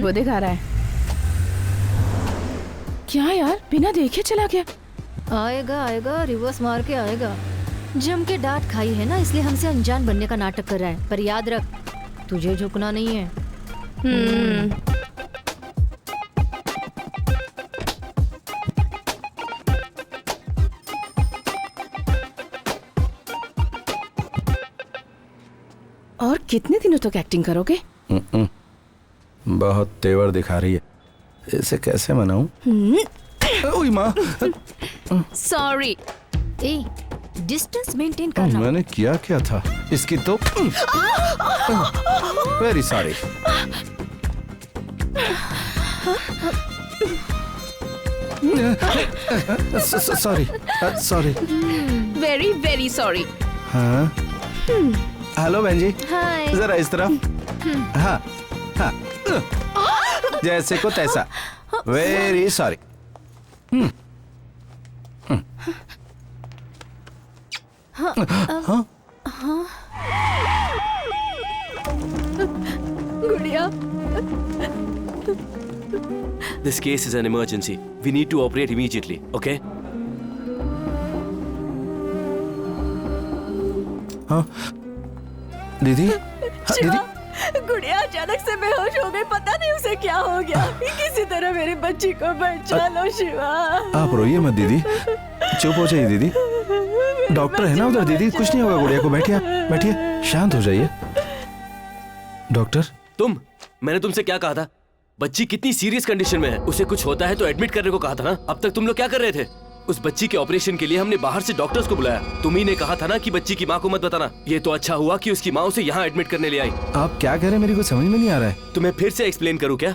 वो दिखा रहा है। क्या यार, बिना देखे चला गया। आएगा आएगा, रिवर्स मार के आएगा। जम के डांट खाई है ना, इसलिए हमसे अनजान बनने का नाटक कर रहा है। पर याद रख, तुझे झुकना नहीं है। और कितने दिनों तक एक्टिंग करोगे? बहुत तेवर दिखा रही है, इसे कैसे मनाऊं? ओए माँ। सॉरी। ए, डिस्टेंस मेंटेन करना। मैंने किया क्या था इसकी तो। Very sorry. Sorry sorry. Very very sorry. हाँ, हेलो बहन जी, हाय। जरा इस तरफ। हाँ हाँ, जैसे को तैसा। Very sorry. गुड़िया, This case is an emergency. We need to operate immediately, okay? हाँ दीदी, हाँ दीदी। गुड़िया अचानक से बेहोश हो गई, पता नहीं उसे क्या हो गया। किसी तरह मेरी बच्ची को बचा लो शिवा। आप रोइए मत दीदी, चुप हो जाइए दीदी। डॉक्टर है ना उधर दीदी, कुछ नहीं होगा गुड़िया को। बैठिए बैठिए, शांत हो जाइए। डॉक्टर, मैंने तुमसे क्या कहा था? बच्ची कितनी सीरियस कंडीशन में है, उसे कुछ होता है तो एडमिट करने को कहा था ना। अब तक तुम लोग क्या कर रहे थे? उस बच्ची के ऑपरेशन के लिए हमने बाहर से डॉक्टर्स को बुलाया। तुम ही ने कहा था ना कि बच्ची की माँ को मत बताना। ये तो अच्छा हुआ कि उसकी माँ उसे यहाँ एडमिट करने ले आई। आप क्या कह रहे हैं, मेरी को समझ में नहीं आ रहा है। तुम्हें फिर से एक्सप्लेन करूँ क्या?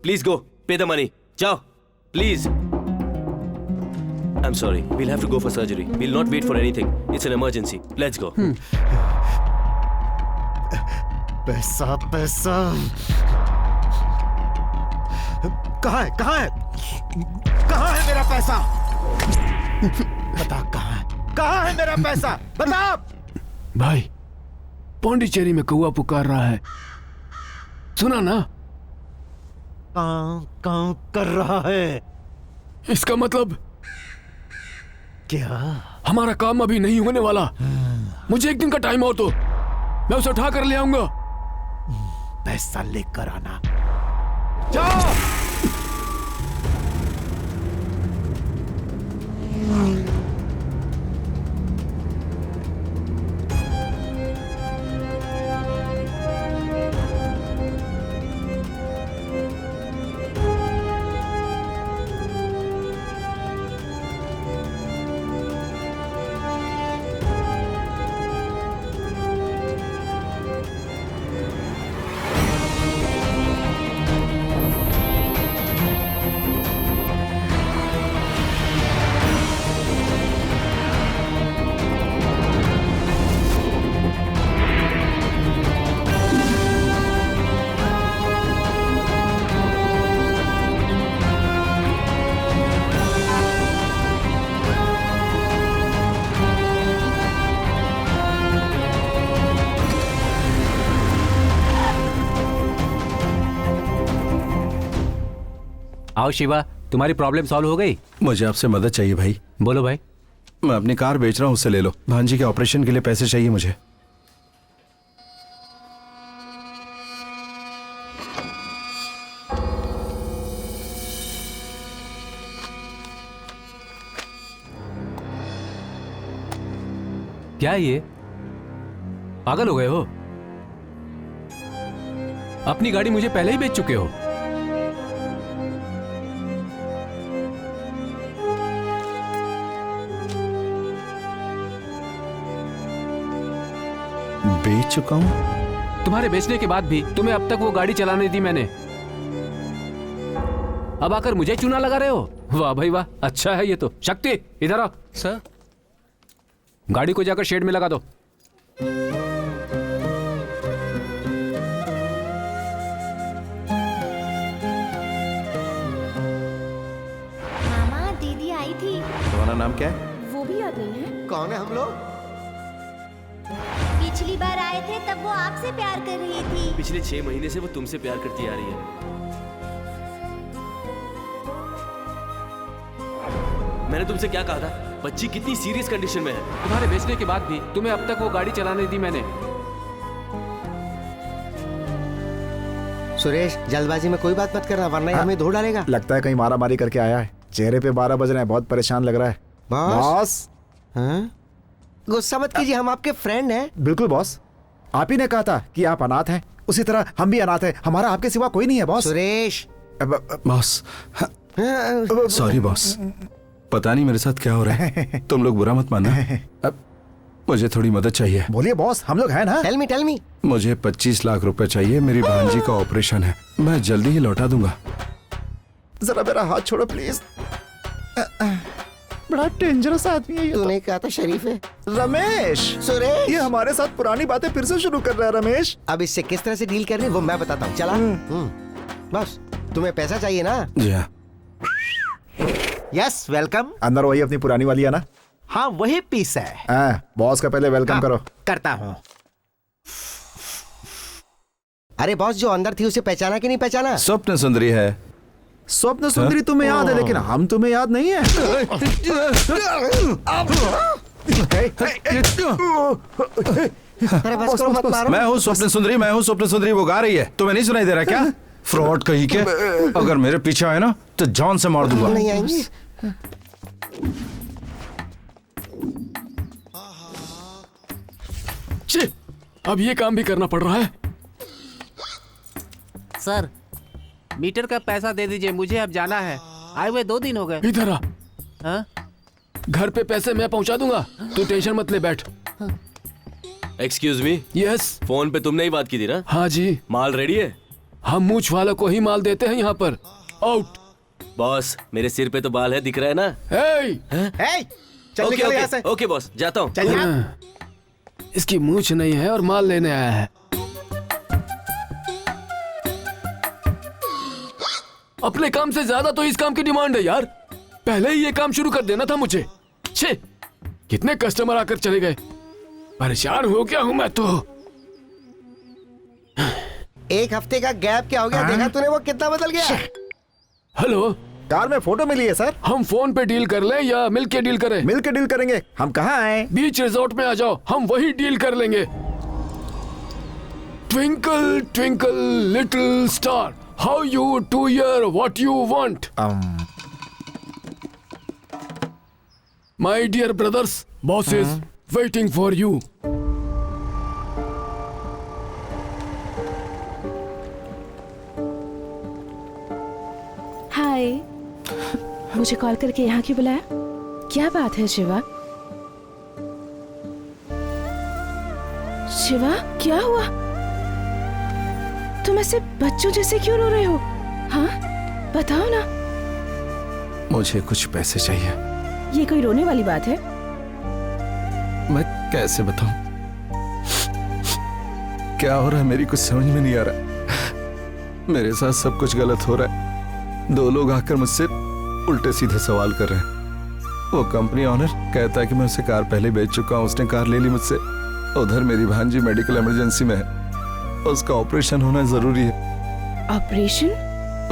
प्लीज गो, पे द मनी, जाओ please. I'm sorry, we'll have to go for surgery. We'll not wait for anything. It's an emergency. Let's go. पैसा पैसा कहाँ है? कहाँ है? कहाँ है मेरा पैसा? बता कहाँ है? कहाँ है मेरा पैसा? बता। भाई, पौंडीचेरी में कौवा पुकार रहा है, सुना ना? कां कां कर रहा है। इसका मतलब क्या? हमारा काम अभी नहीं होने वाला। मुझे एक दिन का टाइम और दो, मैं उसे उठा कर ले आऊंगा। पैसा लेकर आना। जाओ। आओ शिवा, तुम्हारी प्रॉब्लम सॉल्व हो गई? मुझे आपसे मदद चाहिए भाई। बोलो भाई। मैं अपनी कार बेच रहा हूँ, उससे ले लो। भांजी के ऑपरेशन के लिए पैसे चाहिए मुझे। क्या ये पागल हो गए हो? अपनी गाड़ी मुझे पहले ही बेच चुके हो। बेच चुका हूँ? तुम्हारे बेचने के बाद भी तुम्हें अब तक वो गाड़ी चलाने दी मैंने। अब आकर मुझे चूना लगा रहे हो? वाह भाई वाह, अच्छा है ये तो। शक्ति, इधर आओ। सर। गाड़ी को जाकर शेड में लगा दो। मामा दीदी आई थी। तुम्हारा नाम क्या है? वो भी आ गई है। कौन है हम लोग? पिछली बार आए थे तब वो आपसे प्यार कर रही थी। पिछले 6 महीने से वो तुमसे प्यार करती आ रही है। मैंने तुमसे क्या कहा था? बच्ची कितनी सीरियस कंडीशन में है। तुम्हारे बेचने के बाद भी तुम्हें अब तक वो गाड़ी चलाने दी मैंने। सुरेश, जल्दबाजी में कोई बात मत करना वरना हमें धो डालेगा। लगता है कहीं मारा मारी करके आया है। चेहरे पे 12 बज रहे हैं, बहुत परेशान लग रहा है। बॉस, हाँ? गुस्सा मत कीजिए, हम आपके फ्रेंड हैं। बिल्कुल बॉस, आप ही ने कहा था कि आप अनाथ हैं, उसी तरह हम भी अनाथ हैं। हमारा आपके सिवा कोई नहीं है boss. Suresh, boss, sorry boss, पता नहीं मेरे साथ क्या हो रहा है। तुम लोग बुरा मत मानना। अब मुझे थोड़ी मदद चाहिए। बोलिए बॉस, हम लोग हैं ना। Tell me. मुझे 25 लाख रुपए चाहिए। मेरी भांजी का ऑपरेशन है, मैं जल्दी ही लौटा दूंगा। जरा मेरा हाथ छोड़ो प्लीज। बड़ा डेंजरस आदमी है ये। तूने कहा था शरीफ है। रमेश, सुरेश, ये हमारे साथ पुरानी बातें फिर से शुरू कर रहा है। रमेश, अब इससे किस तरह से डील करनी वो मैं बताता हूँ। चला। बस तुम्हें पैसा चाहिए ना? जी हाँ। Yes, welcome. अंदर वही अपनी पुरानी वाली है ना? हाँ, वही पीस है। बॉस का पहले वेलकम करो। करता हूँ। अरे बॉस, जो अंदर थी उसे पहचाना कि नहीं पहचाना? स्वप्न सुंदरी है। स्वप्न सुंदरी तुम्हें याद है, लेकिन हम तुम्हें याद नहीं है। अरे बस करो, मत मारो। मैं हूँ स्वप्न सुंदरी, मैं हूँ स्वप्न सुंदरी। वो गा रही है, तुम्हें नहीं सुनाई दे रहा क्या? फ्रॉड कहीं के। अगर मेरे पीछे आए ना तो जान से मार दूंगा। नहीं आएंगे। अब ये काम भी करना पड़ रहा है। सर, मीटर का पैसा दे दीजिए, मुझे अब जाना है। आए हुए 2 दिन हो गए। इधर आ। हाँ? घर पे पैसे मैं पहुंचा दूंगा, तू टेंशन मत ले, बैठ। Excuse me. यस। फोन पे तुमने ही बात की थी ना? हाँ जी। माल रेडी है? हम मूछ वालों को ही माल देते हैं यहाँ पर। आउट। बॉस, मेरे सिर पे तो बाल है, दिख रहा है ना? चल निकल यहाँ से। ओके बॉस, जाता हूँ। इसकी मूछ नहीं है और माल लेने आया है। अपने काम से ज्यादा तो इस काम की डिमांड है यार। पहले ही ये काम शुरू कर देना था मुझे। छे, कितने कस्टमर आकर चले गए, परेशान हो गया हूं मैं तो। 1 हफ्ते का गैप क्या हो गया? देखा तूने वो कितना बदल गया? हेलो, कार में फोटो मिली है सर। हम फोन पे डील कर लें या मिल के डील करें? मिल के डील करेंगे। हम कहाँ आए? बीच रिजॉर्ट में आ जाओ, हम वही डील कर लेंगे। Twinkle twinkle little star, how you do your what you want. My dear brothers, boss is waiting for you. Hi, मुझे कॉल करके यहाँ क्यों बुलाया? क्या बात है शिवा? शिवा, क्या हुआ? तुम ऐसे बच्चों जैसे क्यों रो रहे हो? हाँ, बताओ ना। मुझे कुछ पैसे चाहिए। ये कोई रोने वाली बात है? मैं कैसे बताऊं क्या हो रहा है? मेरी कुछ समझ में नहीं आ रहा। मेरे साथ सब कुछ गलत हो रहा है। 2 लोग आकर मुझसे उल्टे सीधे सवाल कर रहे हैं। वो कंपनी ऑनर कहता है कि मैं उसे कार पहले बेच चुका हूँ, उसने कार ले ली मुझसे। उधर मेरी भांजी मेडिकल इमरजेंसी में है, उसका ऑपरेशन होना जरूरी है। ऑपरेशन?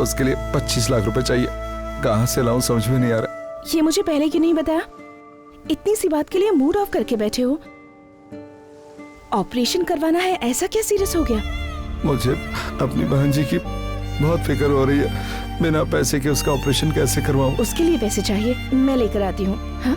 उसके लिए 25 लाख रुपए चाहिए। कहाँ से लाऊं समझ में नहीं आ रहा। ये मुझे पहले क्यों नहीं बताया? इतनी सी बात के लिए मूड ऑफ करके बैठे हो। ऑपरेशन करवाना है, ऐसा क्या सीरियस हो गया? मुझे अपनी भांजी की बहुत फिक्र हो रही है। बिना पैसे के उसका ऑपरेशन कैसे करवाऊं? उसके लिए पैसे चाहिए, मैं लेकर आती हूँ। हाँ?